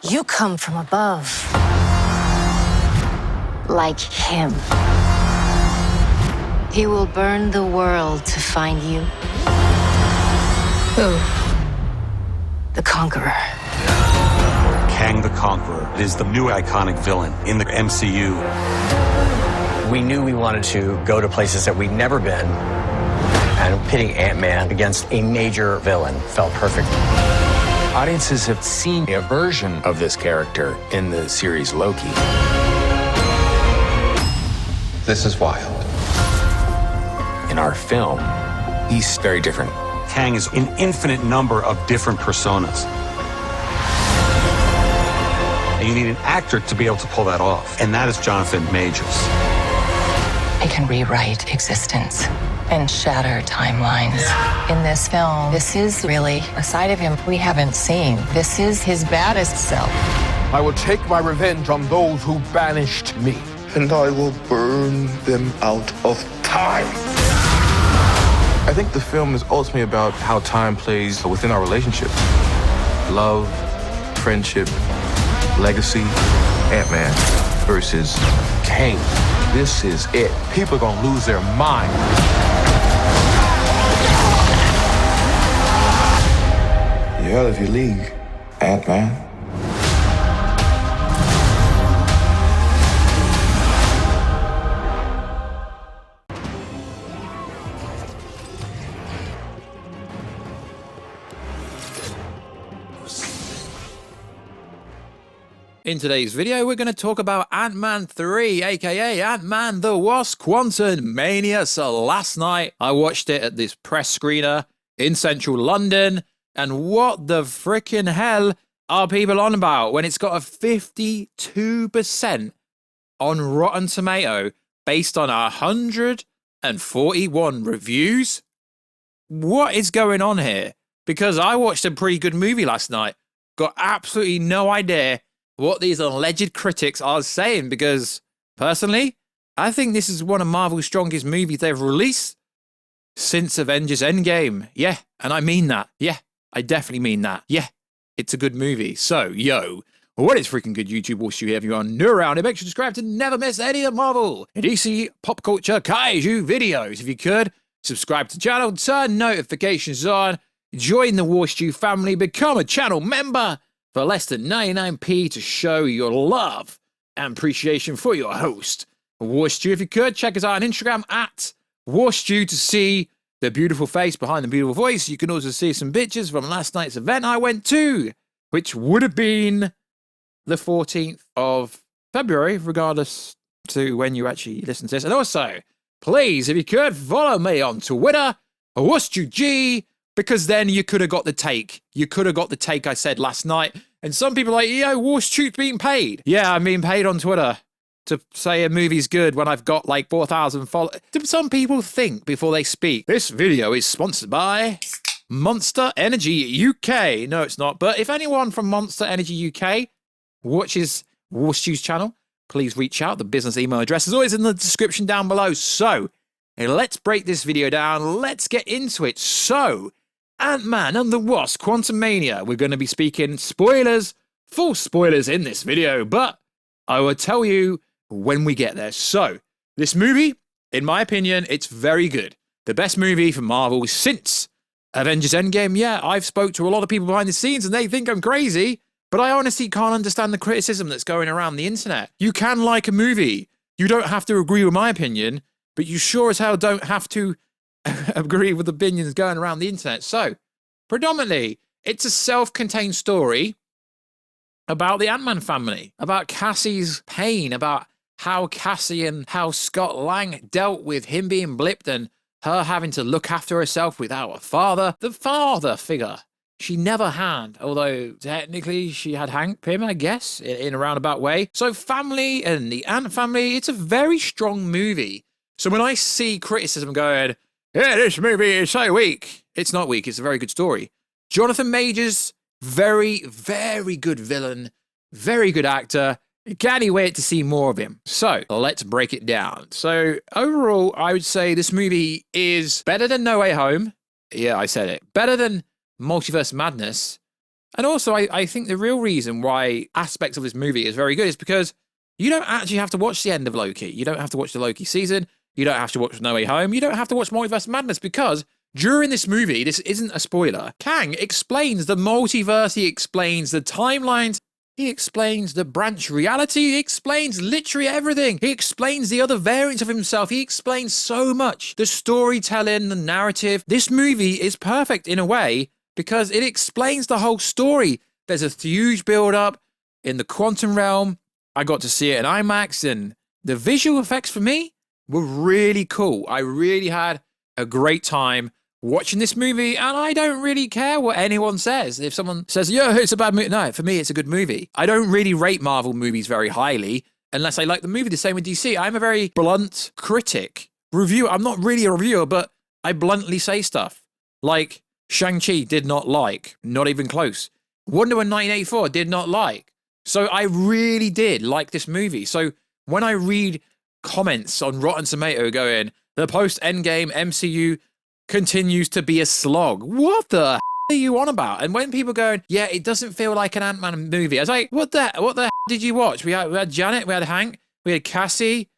You come from above. Like him. He will burn the world to find you. Who? The Conqueror. Kang the Conqueror is the new iconic villain in the MCU. We knew we wanted to go to places that we'd never been, and pitting Antman against a major villain felt perfect. Audiences have seen a version of this character in the series Loki. This is wild. In our film, he's very different. Kang is an infinite number of different personas. And you need an actor to be able to pull that off, and that is Jonathan Majors. It can rewrite existence and shatter timelines. In this film, this is really a side of him we haven't seen. This is his baddest self. I will take my revenge on those who banished me. And I will burn them out of time. I think the film is ultimately about how time plays within our relationship. Love, friendship, legacy, Ant-Man versus Kang. This is it. People are gonna lose their mind. You're out of your league, Ant-Man. In today's video, we're going to talk about Ant-Man 3, aka Ant-Man the Wasp Quantumania. So last night, I watched it at this press screener in central London, and what the frickin' hell are people on about when it's got a 52% on Rotten Tomato based on 141 reviews? What is going on here? Because I watched a pretty good movie last night, got absolutely no idea what these alleged critics are saying, because personally, I think this is one of Marvel's strongest movies they've released since Avengers Endgame. Yeah, and I mean that. Yeah, I definitely mean that. Yeah, it's a good movie. So, yo, what is freaking good, YouTube? Warstu here. If you are new around here, make sure to subscribe to never miss any of the Marvel and DC pop culture kaiju videos. If you could, subscribe to the channel, turn notifications on, join the Warstu family, become a channel member for less than 99p to show your love and appreciation for your host, Warstu. If you could, check us out on Instagram at Warstu to see the beautiful face behind the beautiful voice. You can also see some pictures from last night's event I went to, which would have been the 14th of February, regardless to when you actually listen to this. And also, please, if you could, follow me on Twitter, WarstuG, because then you could have got the take. You could have got the take I said last night. And some people are like, yo, Warstu's being paid. Yeah, I'm being paid on Twitter to say a movie's good when I've got like 4,000 followers. Do some people think before they speak? This video is sponsored by Monster Energy UK. No, it's not. But if anyone from Monster Energy UK watches Warstu's channel, please reach out. The business email address is always in the description down below. So let's break this video down. Let's get into it. So, Ant-Man and the Wasp Quantumania. We're going to be speaking spoilers, full spoilers in this video, but I will tell you when we get there. So, this movie, in my opinion, it's very good. The best movie for Marvel since Avengers Endgame. Yeah, I've spoke to a lot of people behind the scenes and they think I'm crazy, but I honestly can't understand the criticism that's going around the internet. You can like a movie. You don't have to agree with my opinion, but you sure as hell don't have to agree with opinions going around the internet. So, predominantly, it's a self-contained story about the Ant-Man family, about Cassie's pain, about how Cassie and how Scott Lang dealt with him being blipped and her having to look after herself without a father. The father figure she never had, although technically she had Hank Pym, I guess, in a roundabout way. So family and the Ant family, it's a very strong movie. So when I see criticism going, yeah, this movie is so weak, it's not weak, it's a very good story. Jonathan Majors, very, very good villain, very good actor. Can't wait to see more of him. So let's break it down. So overall, I would say this movie is better than No Way Home. Yeah, I said it. Better than Multiverse Madness. And also, I think the real reason why aspects of this movie is very good is because you don't actually have to watch the end of Loki. You don't have to watch the Loki season. You don't have to watch No Way Home. You don't have to watch Multiverse Madness, because during this movie, this isn't a spoiler, Kang explains the multiverse, he explains the timelines, he explains the branch reality, he explains literally everything. He explains the other variants of himself. He explains so much. The storytelling, the narrative. This movie is perfect in a way because it explains the whole story. There's a huge build-up in the quantum realm. I got to see it in IMAX, and the visual effects for me were really cool. I really had a great time watching this movie, and I don't really care what anyone says. If someone says, yeah, it's a bad movie, no, for me, it's a good movie. I don't really rate Marvel movies very highly unless I like the movie. The same with DC. I'm a very blunt critic. Reviewer. I'm not really a reviewer, but I bluntly say stuff. Like, Shang-Chi did not like. Not even close. Wonder Woman 1984 did not like. So I really did like this movie. So when I read comments on Rotten Tomato going, the post-Endgame MCU continues to be a slog. What the hell are you on about? And when people going, yeah, it doesn't feel like an Ant-Man movie, I was like, what the hell did you watch? We had Janet, we had Hank, we had Cassie,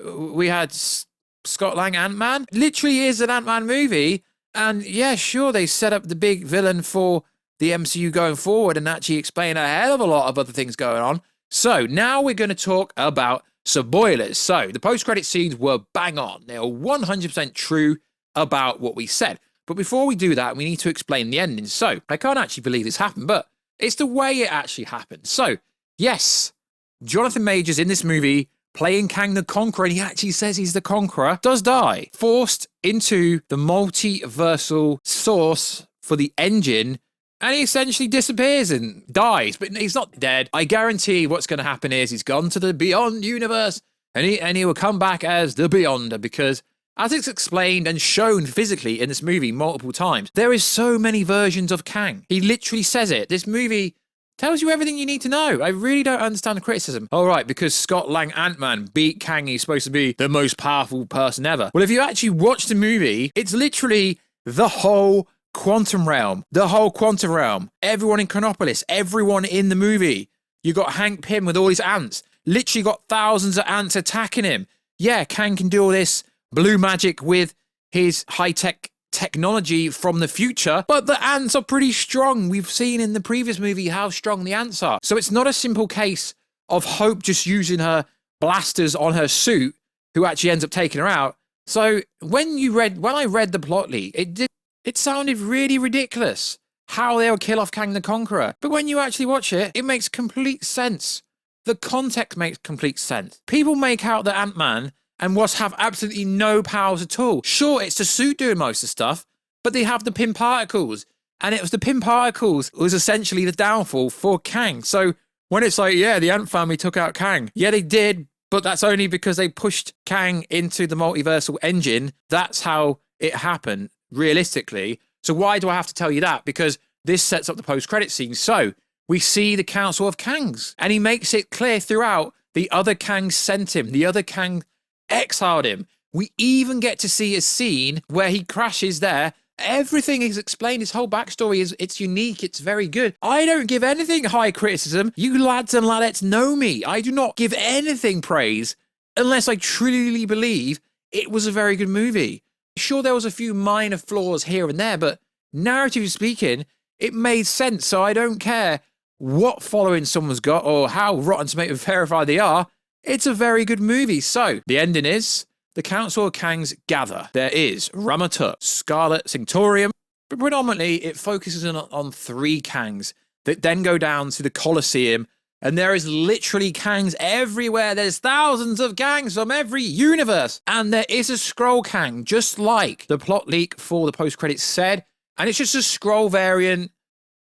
we had Scott Lang, Ant-Man. Literally is an Ant-Man movie. And yeah, sure, they set up the big villain for the MCU going forward and actually explain a hell of a lot of other things going on. So now we're going to talk about spoilers. So the post-credit scenes were bang on. They were 100% true about what we said. But before we do that, we need to explain the ending. So I can't actually believe this happened, but it's the way it actually happened. So yes, Jonathan Majors in this movie playing Kang the Conqueror, and he actually says he's the Conqueror, does die. Forced into the multiversal source for the engine, and he essentially disappears and dies, but he's not dead. I guarantee what's going to happen is he's gone to the Beyond universe, and he will come back as the Beyonder, because as it's explained and shown physically in this movie multiple times, there is so many versions of Kang. He literally says it. This movie tells you everything you need to know. I really don't understand the criticism. All right, because Scott Lang Ant-Man beat Kang, he's supposed to be the most powerful person ever. Well, if you actually watch the movie, it's literally the whole quantum realm. The whole quantum realm. Everyone in Chronopolis. Everyone in the movie. You got Hank Pym with all his ants. Literally got thousands of ants attacking him. Yeah, Kang can do all this blue magic with his high-tech technology from the future, but the ants are pretty strong. We've seen in the previous movie how strong the ants are. So it's not a simple case of Hope just using her blasters on her suit, who actually ends up taking her out. So when I read the plot leak, it sounded really ridiculous how they'll kill off Kang the Conqueror. But when you actually watch it, it makes complete sense. The context makes complete sense. People make out that Ant-Man and Wasp have absolutely no powers at all. Sure, it's the suit doing most of the stuff, but they have the Pym particles. And it was the Pym particles was essentially the downfall for Kang. So when it's like, yeah, the Ant family took out Kang. Yeah, they did, but that's only because they pushed Kang into the multiversal engine. That's how it happened, realistically. So why do I have to tell you that? Because this sets up the post-credit scene. So we see the Council of Kangs, and he makes it clear throughout the other Kang sent him. The other Kang exiled him. We even get to see a scene where he crashes there. Everything is explained. His whole backstory it's unique. It's very good. I don't give anything high criticism. You lads and ladettes know me. I do not give anything praise unless I truly believe it was a very good movie. Sure, there was a few minor flaws here and there, but narratively speaking, it made sense. So I don't care what following someone's got or how Rotten Tomato verified they are. It's a very good movie. So the ending is the Council of Kangs gather. There is Ramatut, Scarlet Sanctorium, but predominantly it focuses on 3 Kangs that then go down to the Colosseum, and there is literally Kangs everywhere. There's thousands of Kangs from every universe, and there is a Skrull Kang, just like the plot leak for the post-credits said, and it's just a Skrull variant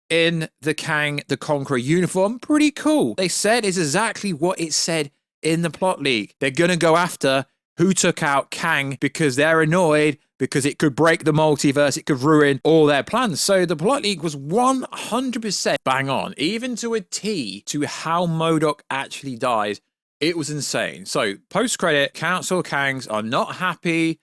in the Kang the Conqueror uniform. Pretty cool. They said it's exactly what it said in the plot leak. They're going to go after who took out Kang because they're annoyed because it could break the multiverse. It could ruin all their plans. So the plot leak was 100% bang on, even to a T to how MODOK actually dies. It was insane. So post-credit, Council of Kangs are not happy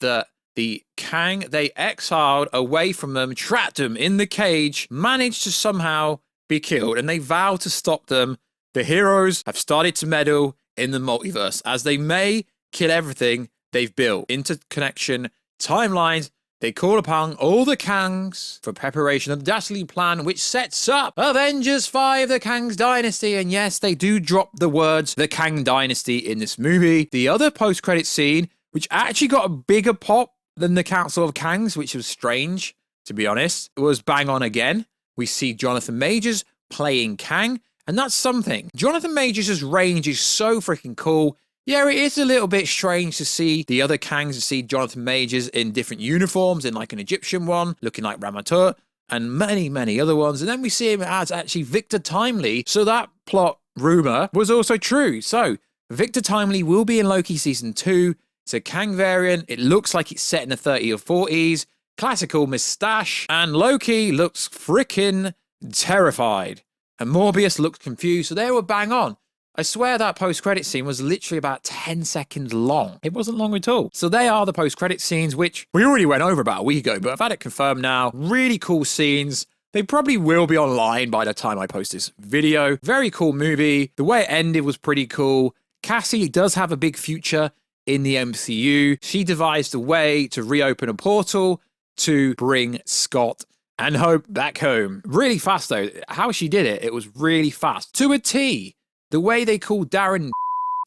that the Kang they exiled away from them, trapped them in the cage, managed to somehow be killed, and they vow to stop them. The heroes have started to meddle in the multiverse, as they may kill everything they've built. Interconnection, timelines. They call upon all the Kangs for preparation of the dastardly plan which sets up Avengers 5, the Kang's Dynasty. And yes, they do drop the words, the Kang Dynasty, in this movie. The other post-credit scene, which actually got a bigger pop than the Council of Kangs, which was strange, to be honest, it was bang on again. We see Jonathan Majors playing Kang, and that's something. Jonathan Majors' range is so freaking cool. Yeah, it is a little bit strange to see the other Kangs, to see Jonathan Majors in different uniforms, in like an Egyptian one, looking like Ramatut, and many, many other ones. And then we see him as actually Victor Timely. So that plot rumor was also true. So Victor Timely will be in Loki season 2. It's a Kang variant. It looks like it's set in the 30s or 40s. Classical moustache. And Loki looks freaking terrified. And Morbius looks confused. So they were bang on. I swear that post-credit scene was literally about 10 seconds long. It wasn't long at all. So they are the post-credit scenes, which we already went over about a week ago, but I've had it confirmed now. Really cool scenes. They probably will be online by the time I post this video. Very cool movie. The way it ended was pretty cool. Cassie does have a big future in the MCU. She devised a way to reopen a portal to bring Scott and Hope back home. Really fast, though. How she did it, it was really fast. To a T. The way they called Darren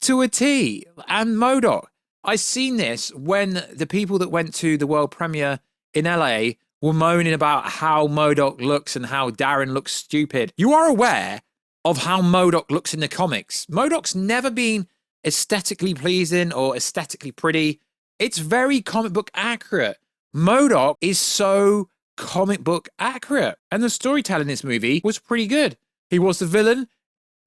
to a T, and MODOK. I seen this when the people that went to the world premiere in LA were moaning about how MODOK looks and how Darren looks stupid. You are aware of how MODOK looks in the comics. MODOK's never been aesthetically pleasing or aesthetically pretty. It's very comic book accurate. MODOK is so comic book accurate. And the storytelling in this movie was pretty good. He was the villain.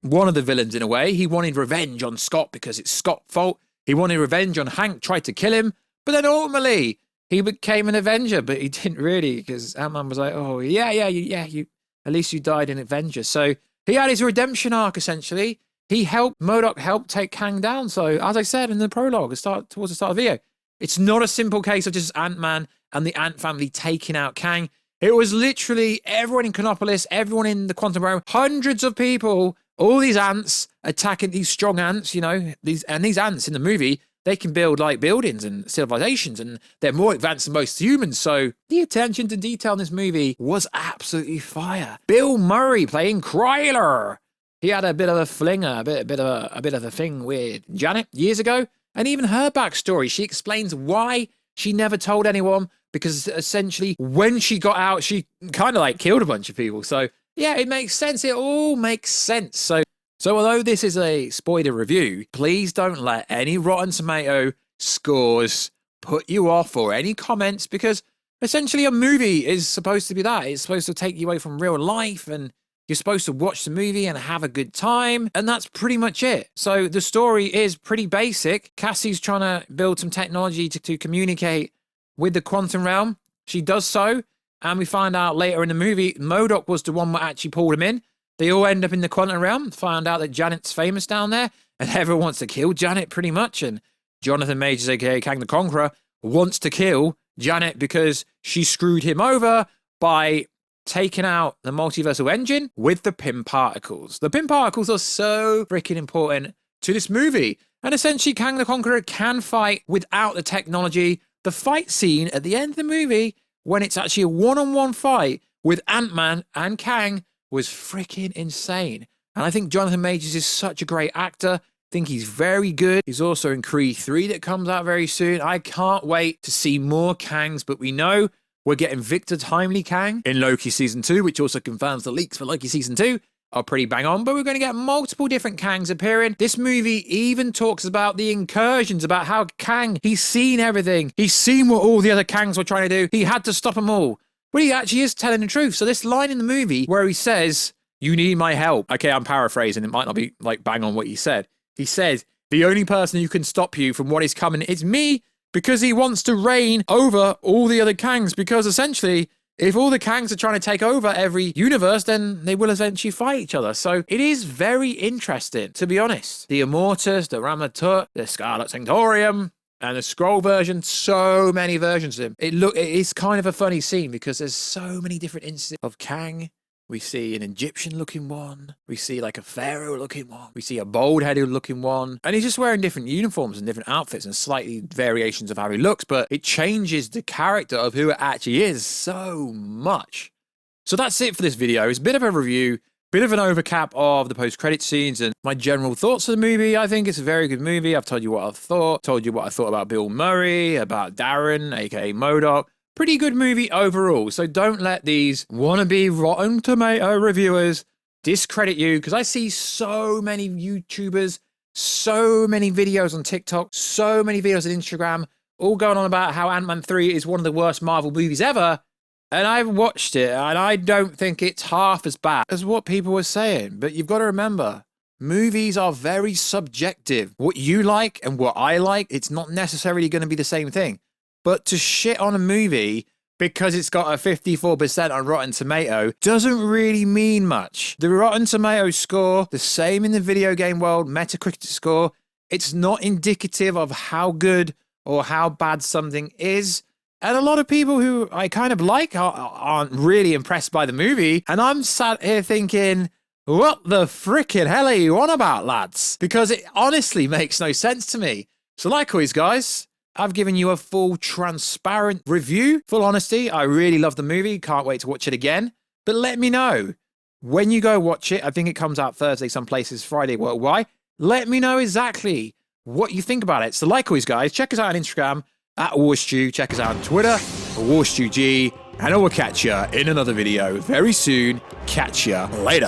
One of the villains in a way. He wanted revenge on Scott because it's Scott's fault. He wanted revenge on Hank, tried to kill him, but then ultimately he became an Avenger, but he didn't really, because Antman was like, oh, yeah, you at least you died in Avengers. So he had his redemption arc, essentially. MODOK helped take Kang down. So as I said in the prologue, towards the start of the video, it's not a simple case of just Ant-Man and the Ant family taking out Kang. It was literally everyone in Canopolis, everyone in the Quantum Realm, hundreds of people. All these ants attacking these strong ants, you know, these ants in the movie, they can build like buildings and civilizations, and they're more advanced than most humans. So the attention to detail in this movie was absolutely fire. Bill Murray playing Kryler. He had a bit of a flinger, a bit of a thing with Janet years ago, and even her backstory. She explains why she never told anyone, because essentially when she got out, she kind of like killed a bunch of people. So yeah, it makes sense. It all makes sense. So although this is a spoiler review, please don't let any Rotten Tomato scores put you off or any comments, because essentially a movie is supposed to be that. It's supposed to take you away from real life, and you're supposed to watch the movie and have a good time, and that's pretty much it. So the story is pretty basic. Cassie's trying to build some technology to communicate with the quantum realm. She does so. And we find out later in the movie, MODOK was the one that actually pulled him in. They all end up in the quantum realm, find out that Janet's famous down there, and everyone wants to kill Janet pretty much. And Jonathan Majors, aka Kang the Conqueror, wants to kill Janet because she screwed him over by taking out the multiversal engine with the Pym particles. The Pym particles are so freaking important to this movie. And essentially, Kang the Conqueror can fight without the technology. The fight scene at the end of the movie, when it's actually a one-on-one fight with Ant-Man and Kang, was freaking insane. And I think Jonathan Majors is such a great actor. I think he's very good. He's also in Creed 3 that comes out very soon. I can't wait to see more Kangs, but we know we're getting Victor Timely Kang in Loki Season 2, which also confirms the leaks for Loki Season 2 are pretty bang on, but we're going to get multiple different Kangs appearing. This movie even talks about the incursions, about how Kang, he's seen everything. He's seen what all the other Kangs were trying to do. He had to stop them all. Well, he actually is telling the truth. So this line in the movie where he says, you need my help. Okay, I'm paraphrasing. It might not be like bang on what he said. He says, the only person who can stop you from what is coming is me, because he wants to reign over all the other Kangs, because essentially, if all the Kangs are trying to take over every universe, then they will eventually fight each other. So it is very interesting, to be honest. The Immortus, the Ramatut, the Scarlet Sanctorium, and the Skrull version, so many versions of him. It is kind of a funny scene because there's so many different instances of Kang We see an Egyptian-looking one. We see like a pharaoh-looking one. We see a bald-headed looking one. And he's just wearing different uniforms and different outfits and slightly variations of how he looks, but it changes the character of who it actually is so much. So that's it for this video. It's a bit of a review, bit of an overcap of the post-credit scenes and my general thoughts of the movie. I think it's a very good movie. I've told you what I thought, told you what I thought about Bill Murray, about Darren, aka MODOK. Pretty good movie overall. So don't let these wannabe Rotten Tomato reviewers discredit you, because I see so many YouTubers, so many videos on TikTok, so many videos on Instagram, all going on about how Ant-Man 3 is one of the worst Marvel movies ever. And I've watched it, and I don't think it's half as bad as what people were saying. But you've got to remember, movies are very subjective. What you like and what I like, it's not necessarily going to be the same thing. But to shit on a movie because it's got a 54% on Rotten Tomato doesn't really mean much. The Rotten Tomato score, the same in the video game world, Metacritic score, it's not indicative of how good or how bad something is. And a lot of people who I kind of like aren't really impressed by the movie. And I'm sat here thinking, what the frickin' hell are you on about, lads? Because it honestly makes no sense to me. So like always, guys, I've given you a full, transparent review. Full honesty, I really love the movie. Can't wait to watch it again. But let me know when you go watch it. I think it comes out Thursday, some places, Friday worldwide. Let me know exactly what you think about it. So like always, guys, check us out on Instagram at Warstu. Check us out on Twitter, WarstuG. And I will catch you in another video very soon. Catch you later.